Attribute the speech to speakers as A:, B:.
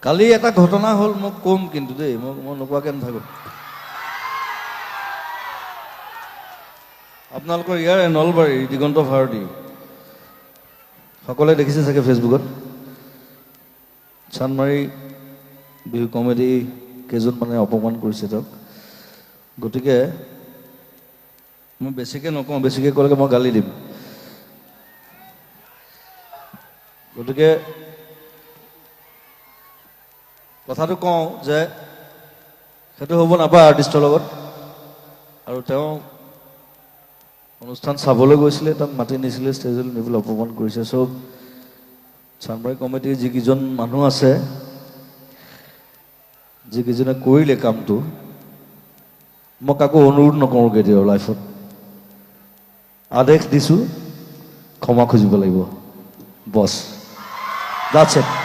A: কালি এটা ঘটনা হ'ল মোক কম কিন্তু দেই মই নোকোৱাকৈ নাথাকোঁ আপোনালোকৰ ইয়াৰ নলবাৰী দিগন্ত ভাৰতী সকলোৱে দেখিছে চাগে ফেচবুকত চানমাৰী বিহু কমেডি কেইজনমানে অপমান কৰিছে তেওঁক গতিকে মই বেছিকৈ নকওঁ বেছিকৈ ক'লে মই গালি দিম গতিকে কথাটো কওঁ যে সেইটো হ'ব নাপায় আৰ্টিষ্টৰ লগত আৰু তেওঁ অনুষ্ঠান চাবলৈ গৈছিলে তাক মাতি নিছিলে ষ্টেজলৈ নিবলৈ অপমান কৰিছে চব চানমাৰী কমিটিৰ যিকেইজন মানুহ আছে যিকেইজনে কৰিলে কামটো মই কাকো অনুৰোধ নকৰোঁ কেতিয়াও লাইফত আদেশ দিছোঁ ক্ষমা খুজিব লাগিব বছ দ্যাটছ ইট